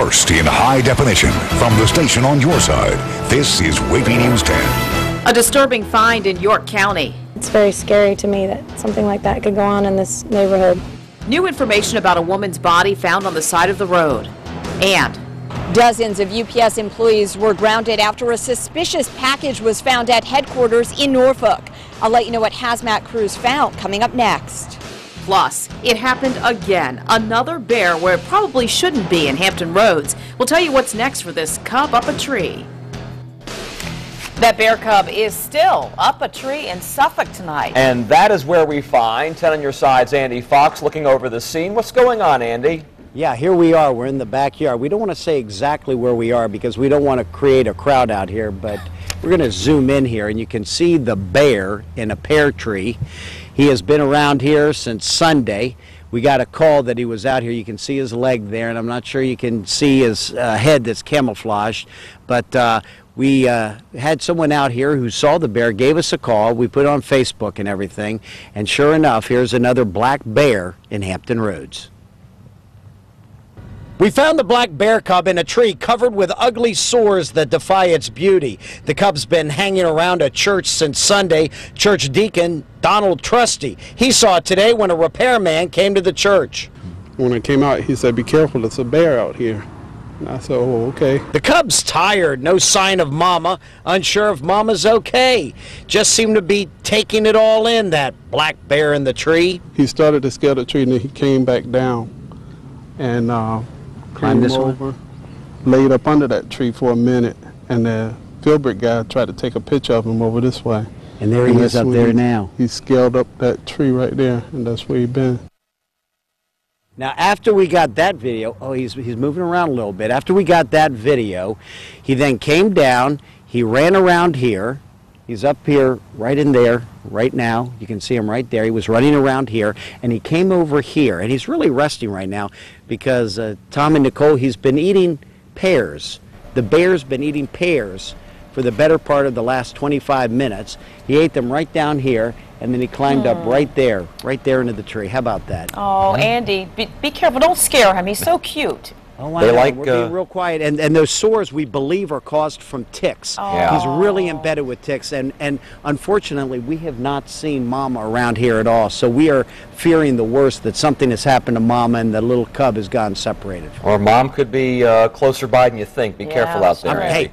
First in high definition from the station on your side, this is WAVY News 10. A disturbing find in York County. It's very scary to me that something like that could go on in this neighborhood. New information about a woman's body found on the side of the road. And dozens of UPS employees were grounded after a suspicious package was found at headquarters in Norfolk. I'll let you know what hazmat crews found coming up next. plus, it happened again. Another bear where it probably shouldn't be in Hampton Roads. We'll tell you what's next for this cub up a tree. That bear cub is still up a tree in Suffolk tonight. And that is where we find 10 on your side's Andy Fox looking over the scene. What's going on, Andy? Yeah, here we are. We're in the backyard. We don't want to say exactly where we are because we don't want to create a crowd out here, but we're going to zoom in here and you can see the bear in a pear tree. He has been around here since Sunday. We got a call that he was out here. You can see his leg there, and I'm not sure you can see his head that's camouflaged, but we had someone out here who saw the bear, gave us a call. We put it on Facebook and everything, and sure enough, here's another black bear in Hampton Roads. We found the black bear cub in a tree covered with ugly sores that defy its beauty. The cub's been hanging around a church since Sunday. Church deacon Donald Trusty, he saw it today when a repairman came to the church. When it came out, he said, "Be careful, it's a bear out here." And I said, "Oh, okay." The cub's tired, no sign of mama, unsure if mama's okay. Just seemed to be taking it all in, that black bear in the tree. He started to scale the tree and then he came back down and Climbed this over, laid up under that tree for a minute, and the Filbert guy tried to take a picture of him over this way. And there he is up there now. He scaled up that tree right there, and that's where he's been. Now, after we got that video, oh, he's moving around a little bit. After we got that video, he then came down, he ran around here. He's up here, right in there, right now. You can see him right there. He was running around here, and he came over here, and he's really resting right now because Tom and Nicole, he's been eating pears. The bear's been eating pears for the better part of the last 25 minutes. He ate them right down here, and then he climbed up right there into the tree. How about that? Oh, Andy, be careful. Don't scare him. He's so cute. Oh, I know. We're being real quiet. And those sores, we believe, are caused from ticks. Oh. Yeah. He's really embedded with ticks. And unfortunately, we have not seen Mama around here at all. So we are fearing the worst, that something has happened to Mama and the little cub has gotten separated. Or Mom could be closer by than you think. Be careful out there, Andy.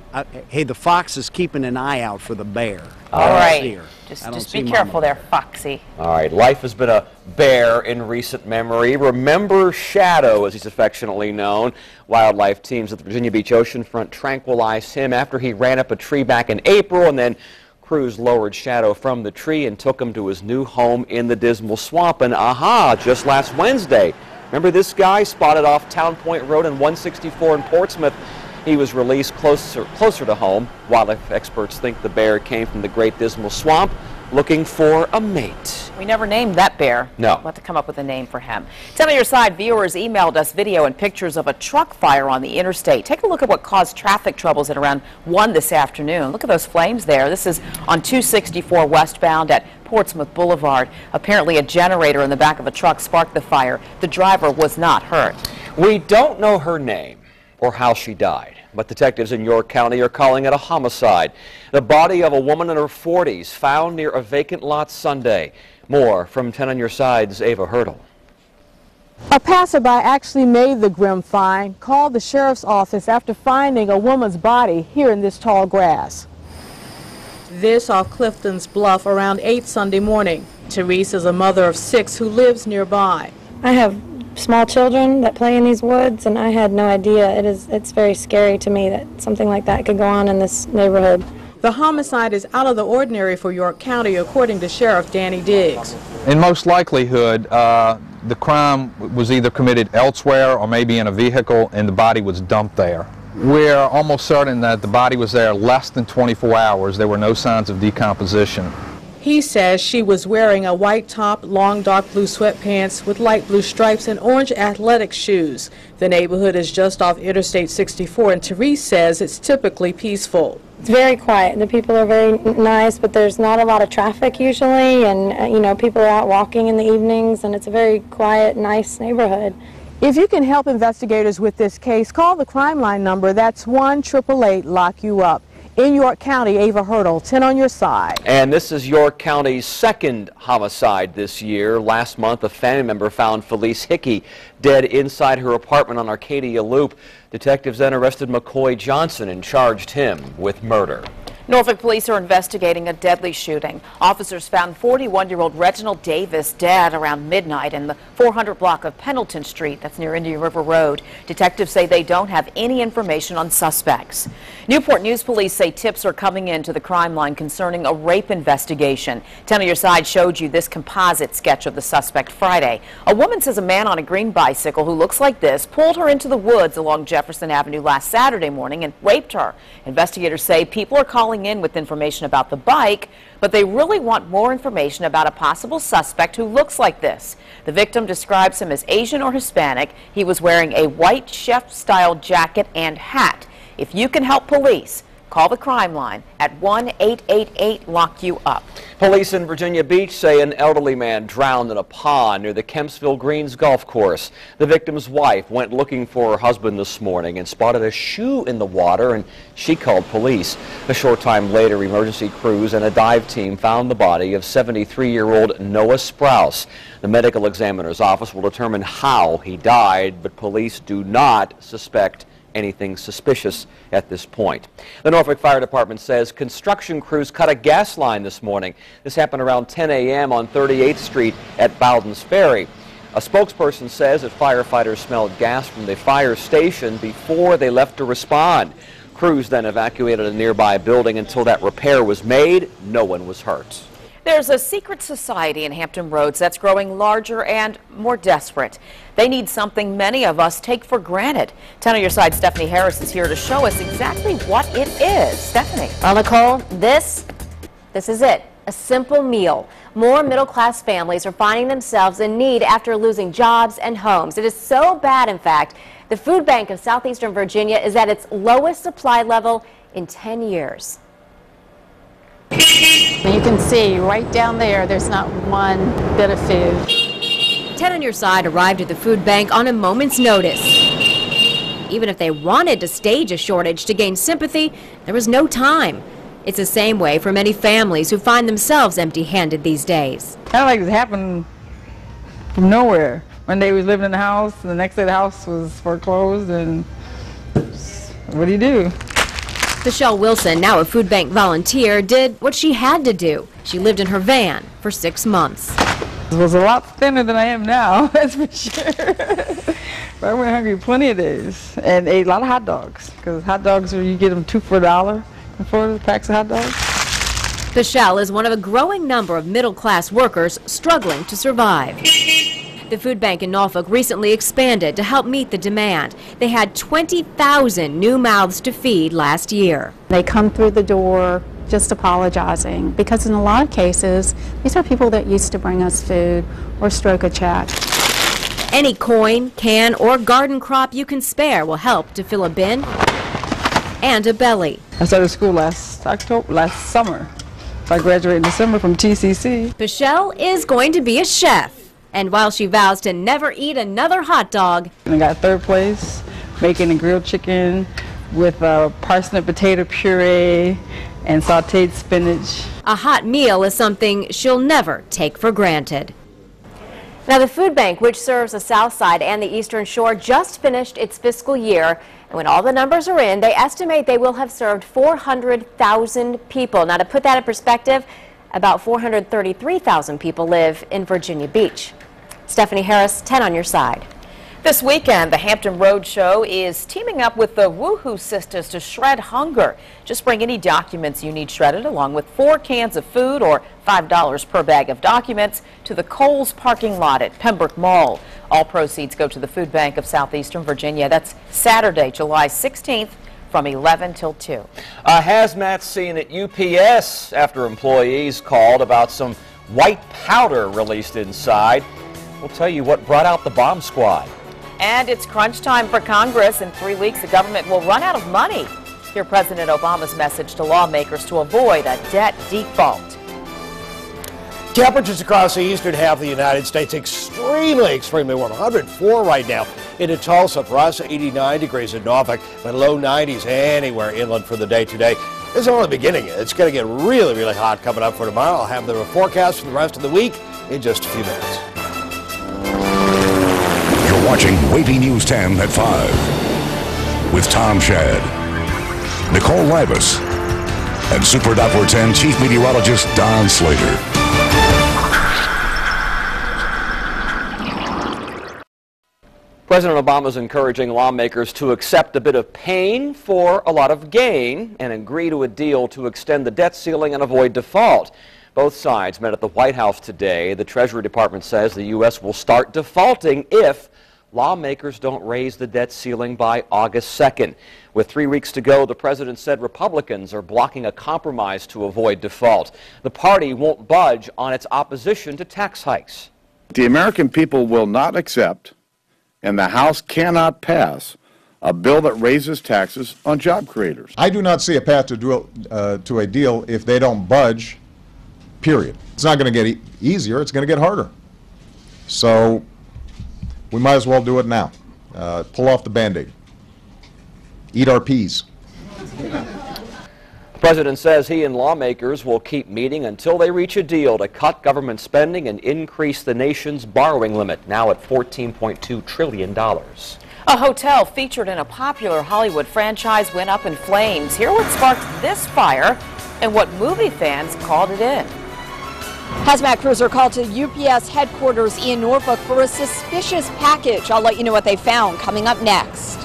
Hey, the fox is keeping an eye out for the bear. All right. Just be careful there, Foxy. All right. Life has been a bear in recent memory. Remember Shadow, as he's affectionately known. Wildlife teams at the Virginia Beach oceanfront tranquilized him after he ran up a tree back in April, and then crews lowered Shadow from the tree and took him to his new home in the Dismal Swamp. And just last Wednesday, remember this guy spotted off Town Point Road and 164 in Portsmouth? He was released closer to home. Wildlife experts think the bear came from the Great Dismal Swamp looking for a mate. We never named that bear. No. We'll have to come up with a name for him. 10 on your side, viewers emailed us video and pictures of a truck fire on the interstate. Take a look at what caused traffic troubles at around 1 this afternoon. Look at those flames there. This is on 264 westbound at Portsmouth Boulevard. Apparently a generator in the back of a truck sparked the fire. The driver was not hurt. We don't know her name or how she died, but detectives in York County are calling it a homicide. The body of a woman in her 40s found near a vacant lot Sunday. More from 10 on your side's Ava Hurdle. A passerby actually made the grim find, called the sheriff's office after finding a woman's body here in this tall grass. This off Clifton's Bluff around 8 Sunday morning. Therese is a mother of 6 who lives nearby. I have small children that play in these woods, and I had no idea. It's very scary to me that something like that could go on in this neighborhood. The homicide is out of the ordinary for York County, according to Sheriff Danny Diggs. In most likelihood, the crime was either committed elsewhere or maybe in a vehicle, and the body was dumped there. We're almost certain that the body was there less than 24 hours. There were no signs of decomposition. He says she was wearing a white top, long dark blue sweatpants with light blue stripes and orange athletic shoes. The neighborhood is just off Interstate 64, and Therese says it's typically peaceful. It's very quiet. The people are very nice, but there's not a lot of traffic usually, and people are out walking in the evenings, and it's a very quiet, nice neighborhood. If you can help investigators with this case, call the crime line number. That's 1-888-LOCK-YOU-UP. In York County, Ava Hurdle, 10 on your side. And this is York County's second homicide this year. Last month, a family member found Felice Hickey dead inside her apartment on Arcadia Loop. Detectives then arrested McCoy Johnson and charged him with murder. Norfolk police are investigating a deadly shooting. Officers found 41-year-old Reginald Davis dead around midnight in the 400 block of Pendleton Street. That's near Indian River Road. Detectives say they don't have any information on suspects. Newport News police say tips are coming in to the crime line concerning a rape investigation. 10 on your side showed you this composite sketch of the suspect Friday. A woman says a man on a green bicycle who looks like this pulled her into the woods along Jefferson Avenue last Saturday morning and raped her. Investigators say people are calling in with information about the bike, but they really want more information about a possible suspect who looks like this. The victim describes him as Asian or Hispanic. He was wearing a white chef-style jacket and hat. If you can help police, call the crime line at 1-888-LOCK-YOU-UP. Police in Virginia Beach say an elderly man drowned in a pond near the Kempsville Greens golf course. The victim's wife went looking for her husband this morning and spotted a shoe in the water, and she called police. A short time later, emergency crews and a dive team found the body of 73-year-old Noah Sprouse. The medical examiner's office will determine how he died, but police do not suspect anything suspicious at this point. The Norfolk Fire Department says construction crews cut a gas line this morning. This happened around 10 a.m. on 38th Street at Bowden's Ferry. A spokesperson says that firefighters smelled gas from the fire station before they left to respond. Crews then evacuated a nearby building until that repair was made. No one was hurt. There's a secret society in Hampton Roads that's growing larger and more desperate. They need something many of us take for granted. 10 on your side, Stephanie Harris is here to show us exactly what it is. Stephanie. Well, Nicole, this is it. A simple meal. More middle-class families are finding themselves in need after losing jobs and homes. It is so bad, in fact, the Food Bank of Southeastern Virginia is at its lowest supply level in 10 years. You can see right down there, there's not one bit of food. 10 on your side arrived at the food bank on a moment's notice. Even if they wanted to stage a shortage to gain sympathy, there was no time. It's the same way for many families who find themselves empty-handed these days. Kind of like it happened from nowhere. One day we was living in the house, and the next day the house was foreclosed, and what do you do? Michelle Wilson, now a food bank volunteer, did what she had to do. She lived in her van for 6 months. It was a lot thinner than I am now, that's for sure. But I went hungry plenty of days and ate a lot of hot dogs, because hot dogs, you get them 2 for $1 for the packs of hot dogs. Michelle is one of a growing number of middle-class workers struggling to survive. The food bank in Norfolk recently expanded to help meet the demand. They had 20,000 new mouths to feed last year. They come through the door just apologizing, because in a lot of cases, these are people that used to bring us food or stroke a check. Any coin, can, or garden crop you can spare will help to fill a bin and a belly. I started school last summer. So I graduated in December from TCC. Michelle is going to be a chef. And while she vows to never eat another hot dog, And I got 3rd place, making a grilled chicken with parsnip potato puree and sauteed spinach. a hot meal is something she'll never take for granted. Now, the food bank, which serves the South Side and the Eastern Shore, just finished its fiscal year. And when all the numbers are in, they estimate they will have served 400,000 people. Now, to put that in perspective, about 433,000 people live in Virginia Beach. Stephanie Harris, 10 on your side. This weekend, the Hampton Road Show is teaming up with the Woohoo Sisters to shred hunger. Just bring any documents you need shredded, along with 4 cans of food or $5 per bag of documents, to the Kohl's parking lot at Pembroke Mall. All proceeds go to the Food Bank of Southeastern Virginia. That's Saturday, July 16th from 11 till 2. A hazmat scene at UPS after employees called about some white powder released inside. We'll tell you what brought out the bomb squad. And it's crunch time for Congress. In 3 weeks, the government will run out of money. Hear President Obama's message to lawmakers to avoid a debt default. Temperatures across the eastern half of the United States extremely warm. 104 right now. into Tulsa. For us, 89 degrees in Norfolk, but low 90s anywhere inland for the day today. This is only the beginning. It's going to get really, really hot coming up for tomorrow. I'll have the forecast for the rest of the week in just a few minutes. You're watching WAVY News 10 at 5 with Tom Shad, Nicole Ribas, and Super Doppler 10 Chief Meteorologist Don Slater. President Obama is encouraging lawmakers to accept a bit of pain for a lot of gain and agree to a deal to extend the debt ceiling and avoid default. Both sides met at the White House today. The Treasury Department says the U.S. will start defaulting if lawmakers don't raise the debt ceiling by August 2nd. With 3 weeks to go, the president said Republicans are blocking a compromise to avoid default. The party won't budge on its opposition to tax hikes. The American people will not accept, and the House cannot pass, a bill that raises taxes on job creators. I do not see a path to a deal if they don't budge, period. It's not going to get easier, it's going to get harder. So we might as well do it now. Pull off the Band-Aid. Eat our peas. The president says he and lawmakers will keep meeting until they reach a deal to cut government spending and increase the nation's borrowing limit, now at $14.2 trillion. A hotel featured in a popular Hollywood franchise went up in flames. Hear what sparked this fire and what movie fans called it in. Hazmat crews are called to UPS headquarters in Norfolk for a suspicious package. I'll let you know what they found coming up next.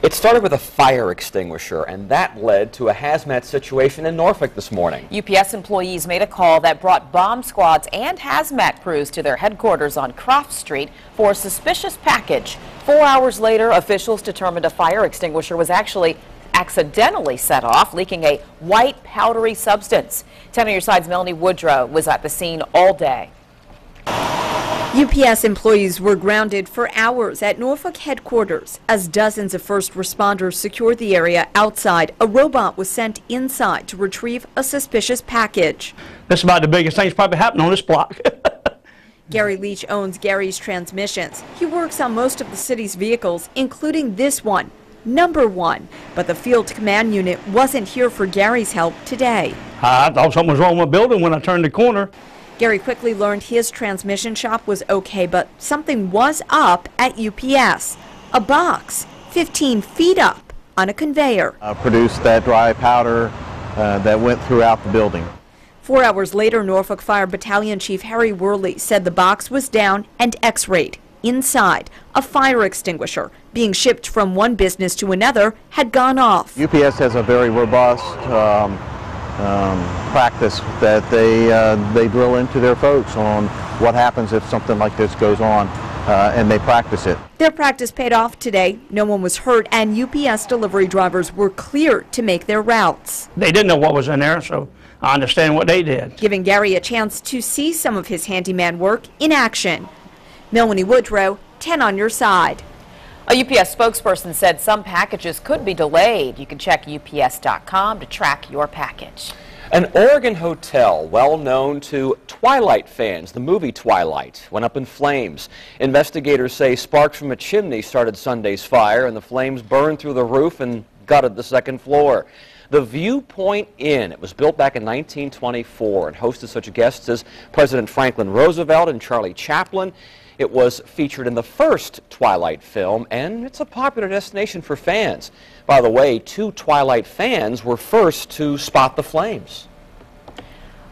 It started with a fire extinguisher, and that led to a hazmat situation in Norfolk this morning. UPS employees made a call that brought bomb squads and hazmat crews to their headquarters on Croft Street for a suspicious package. 4 hours later, officials determined a fire extinguisher was actually accidentally set off, leaking a white powdery substance. 10 on your side's Melanie Woodrow was at the scene all day. UPS employees were grounded for hours at Norfolk headquarters as dozens of first responders secured the area outside. A robot was sent inside to retrieve a suspicious package. That's about the biggest thing that's probably happened on this block. Gary Leach owns Gary's Transmissions. He works on most of the city's vehicles, including this one, number 1. But the field command unit wasn't here for Gary's help today. I thought something was wrong with my building when I turned the corner. Gary quickly learned his transmission shop was okay, but something was up at UPS. A box 15 feet up on a conveyor. Produced that dry powder that went throughout the building. 4 hours later, Norfolk Fire Battalion Chief Harry Worley said the box was down and x-rayed. Inside, a fire extinguisher being shipped from one business to another had gone off. UPS has a very robust practice that they drill into their folks on what happens if something like this goes on, and they practice it. Their practice paid off today. No one was hurt, and UPS delivery drivers were cleared to make their routes. They didn't know what was in there, so I understand what they did. Giving Gary a chance to see some of his handyman work in action. Melanie Woodrow, 10 on your side. A UPS spokesperson said some packages could be delayed. You can check UPS.com to track your package. An Oregon hotel well known to Twilight fans, the movie Twilight, went up in flames. Investigators say sparks from a chimney started Sunday's fire, and the flames burned through the roof and gutted the second floor. The Viewpoint Inn, it was built back in 1924 and hosted such guests as President Franklin Roosevelt and Charlie Chaplin. It was featured in the first Twilight film, and it's a popular destination for fans. By the way, 2 Twilight fans were first to spot the flames.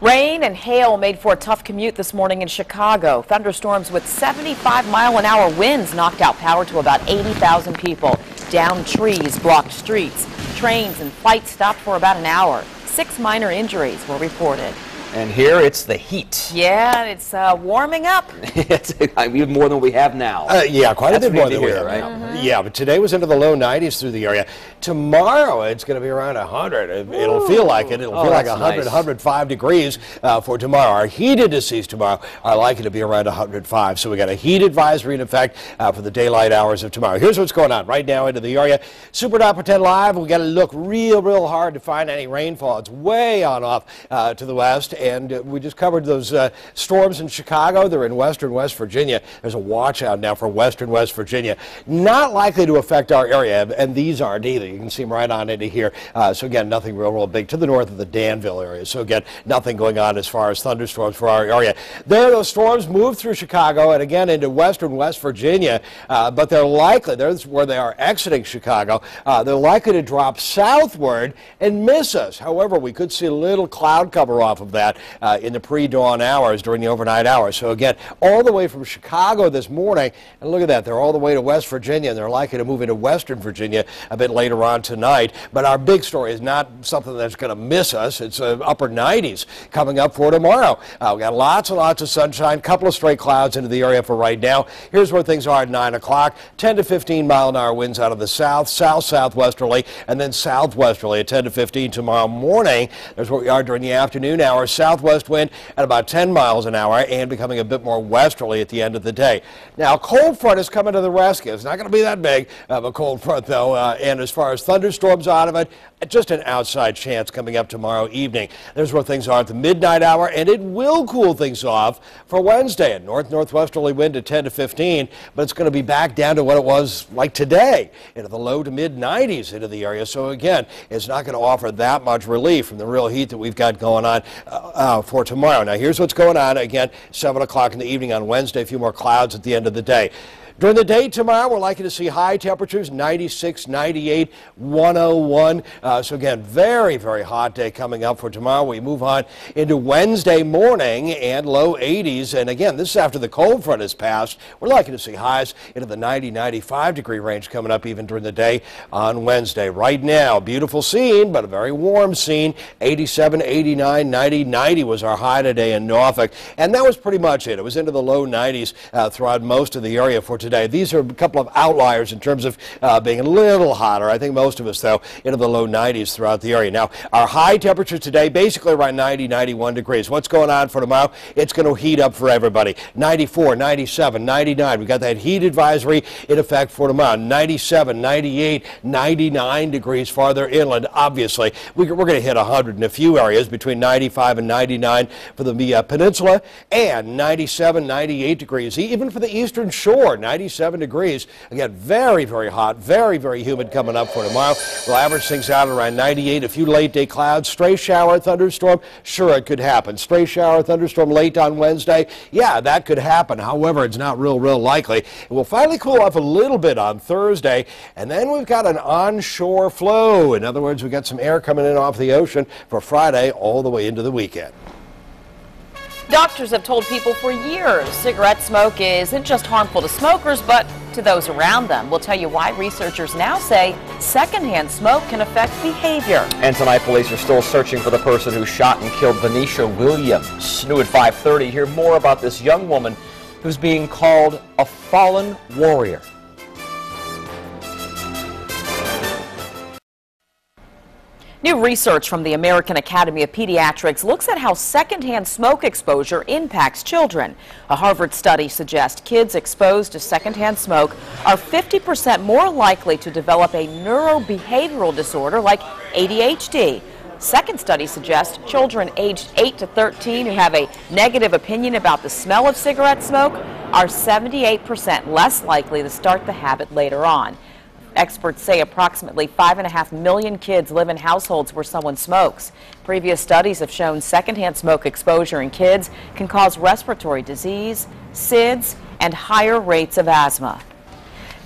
Rain and hail made for a tough commute this morning in Chicago. Thunderstorms with 75-mile-an-hour winds knocked out power to about 80,000 people. Downed trees blocked streets. Trains and flights stopped for about an hour. 6 minor injuries were reported. And here it's the heat. Yeah, it's warming up. It's even more than we have now. Yeah, quite a bit more than we have right? now. Yeah, but today was into the low 90s through the area. Tomorrow it's going to be around 100. It'll feel like it. It'll feel like 100, nice. 105 degrees for tomorrow. Our heat indices tomorrow are likely to be around 105. So we got a heat advisory in effect for the daylight hours of tomorrow. Here's what's going on right now into the area. Super Doppler 10 live. We got to look real hard to find any rainfall. It's way on off to the west. and we just covered those storms in Chicago. They're in western West Virginia. There's a watch out now for western West Virginia. Not likely to affect our area, and these aren't either. You can see them right on into here. So again, nothing real big to the north of the Danville area. So again, nothing going on as far as thunderstorms for our area. There, those storms move through Chicago and again into western West Virginia, but they're likely, there's where they are exiting Chicago, they're likely to drop southward and miss us. However, we could see a little cloud cover off of that in the pre-dawn hours during the overnight hours. So again, all the way from Chicago this morning, and look at that, they're all the way to West Virginia, and they're likely to move into western Virginia a bit later on tonight. But our big story is not something that's going to miss us. It's upper 90s coming up for tomorrow. We've got lots and lots of sunshine, couple of stray clouds into the area for right now. Here's where things are at 9 o'clock. 10 to 15 mile-an-hour winds out of the south, south-southwesterly, and then southwesterly at 10 to 15 tomorrow morning. There's where we are during the afternoon hours. Southwest wind at about 10 miles an hour and becoming a bit more westerly at the end of the day. Now, cold front is coming to the rescue. It's not going to be that big of a cold front, though, and as far as thunderstorms out of it, just an outside chance coming up tomorrow evening. There's where things are at the midnight hour, and it will cool things off for Wednesday. A north-northwesterly wind at 10 to 15, but it's going to be back down to what it was like today, into the low to mid-90s into the area. So again, it's not going to offer that much relief from the real heat that we've got going on for tomorrow. Now, here's what's going on. Again, 7 o'clock in the evening on Wednesday, a few more clouds at the end of the day. During the day tomorrow, we're likely to see high temperatures, 96, 98, 101. So again, very, very hot day coming up for tomorrow. We move on into Wednesday morning and low 80s. And again, this is after the cold front has passed. We're likely to see highs into the 90, 95 degree range coming up even during the day on Wednesday. Right now, beautiful scene, but a very warm scene. 87, 89, 90, 90 was our high today in Norfolk. And that was pretty much it. It was into the low 90s throughout most of the area for today. These are a couple of outliers in terms of being a little hotter. I think most of us, though, into the low 90s throughout the area. Now, our high temperatures today, basically around 90, 91 degrees. What's going on for tomorrow? It's going to heat up for everybody. 94, 97, 99. We've got that heat advisory in effect for tomorrow. 97, 98, 99 degrees farther inland. Obviously, we're going to hit 100 in a few areas between 95 and 99 for the peninsula, and 97, 98 degrees. Even for the eastern shore, 97 degrees. Again, very, very hot, very, very humid coming up for tomorrow. We'll average things out around 98. A few late day clouds, stray shower, thunderstorm. Sure, it could happen. Stray shower, thunderstorm late on Wednesday. Yeah, that could happen. However, it's not real likely. It will finally cool off a little bit on Thursday, and then we've got an onshore flow. In other words, we've got some air coming in off the ocean for Friday all the way into the weekend. Doctors have told people for years cigarette smoke isn't just harmful to smokers, but to those around them. We'll tell you why researchers now say secondhand smoke can affect behavior. And tonight, police are still searching for the person who shot and killed Venetia Williams. New at 5:30, hear more about this young woman who's being called a fallen warrior. New research from the American Academy of Pediatrics looks at how secondhand smoke exposure impacts children. A Harvard study suggests kids exposed to secondhand smoke are 50% more likely to develop a neurobehavioral disorder like ADHD. Second study suggests children aged 8 to 13 who have a negative opinion about the smell of cigarette smoke are 78% less likely to start the habit later on. Experts say approximately 5.5 million kids live in households where someone smokes. Previous studies have shown secondhand smoke exposure in kids can cause respiratory disease, SIDS, and higher rates of asthma.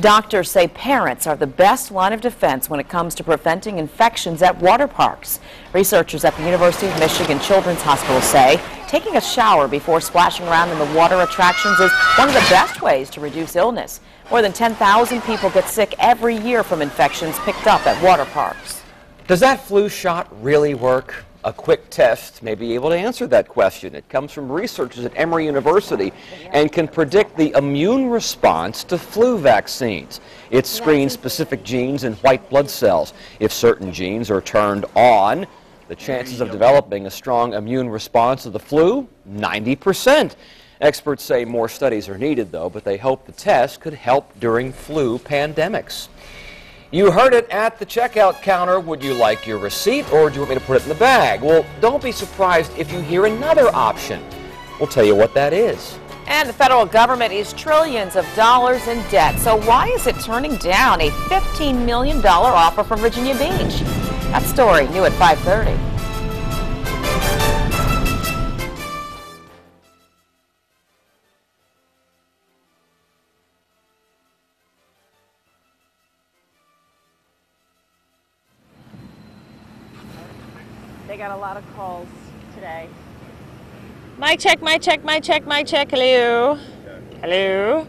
Doctors say parents are the best line of defense when it comes to preventing infections at water parks. Researchers at the University of Michigan Children's Hospital say taking a shower before splashing around in the water attractions is one of the best ways to reduce illness. More than 10,000 people get sick every year from infections picked up at water parks. Does that flu shot really work? A quick test may be able to answer that question. It comes from researchers at Emory University and can predict the immune response to flu vaccines. It screens specific genes in white blood cells. If certain genes are turned on, the chances of developing a strong immune response to the flu, 90%. Experts say more studies are needed, though, but they hope the test could help during flu pandemics. You heard it at the checkout counter. Would you like your receipt, or do you want me to put it in the bag? Well, don't be surprised if you hear another option. We'll tell you what that is. And the federal government is trillions of dollars in debt. So why is it turning down a $15 million offer from Virginia Beach? That story new at 5:30. They got a lot of calls today. Mic check, mic check, mic check, mic check. Hello. Hello.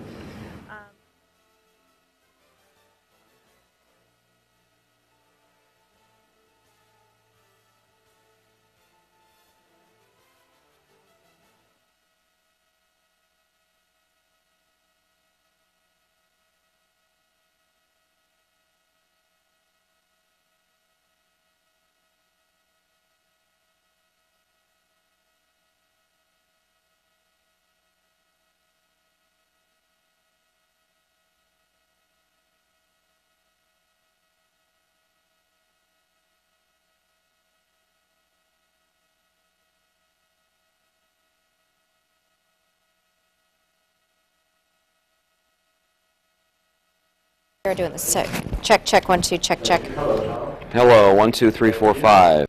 We're doing this. Check, check, 1, 2, check, check. Hello, 1, 2, 3, 4, 5.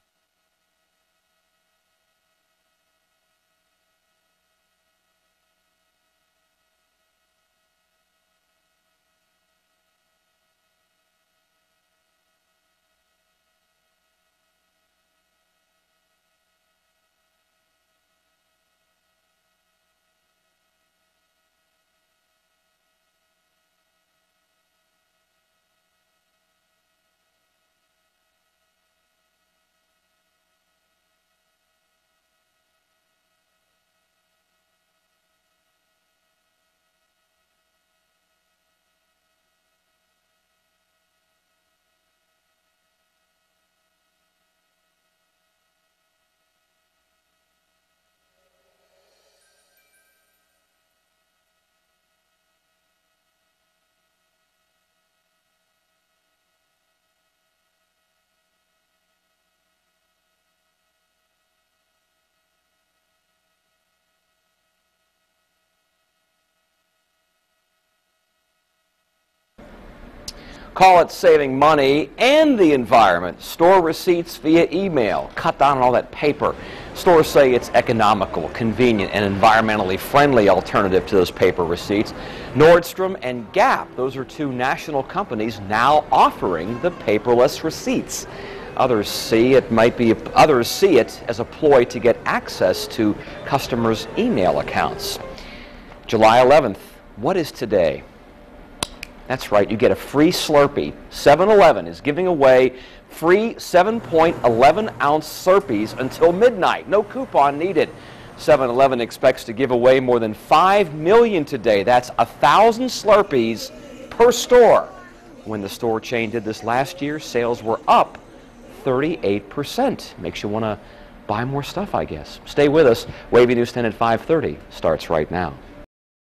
Call it saving money and the environment. Store receipts via email. Cut down on all that paper. Stores say it's economical, convenient, and environmentally friendly alternative to those paper receipts. Nordstrom and Gap, those are two national companies now offering the paperless receipts. Others see it as a ploy to get access to customers' email accounts. July 11th, what is today? That's right, you get a free Slurpee. 7-Eleven is giving away free 7.11-ounce Slurpees until midnight. No coupon needed. 7-Eleven expects to give away more than 5 million today. That's 1,000 Slurpees per store. When the store chain did this last year, sales were up 38%. Makes you want to buy more stuff, I guess. Stay with us. WAVY News 10 at 5:30 starts right now.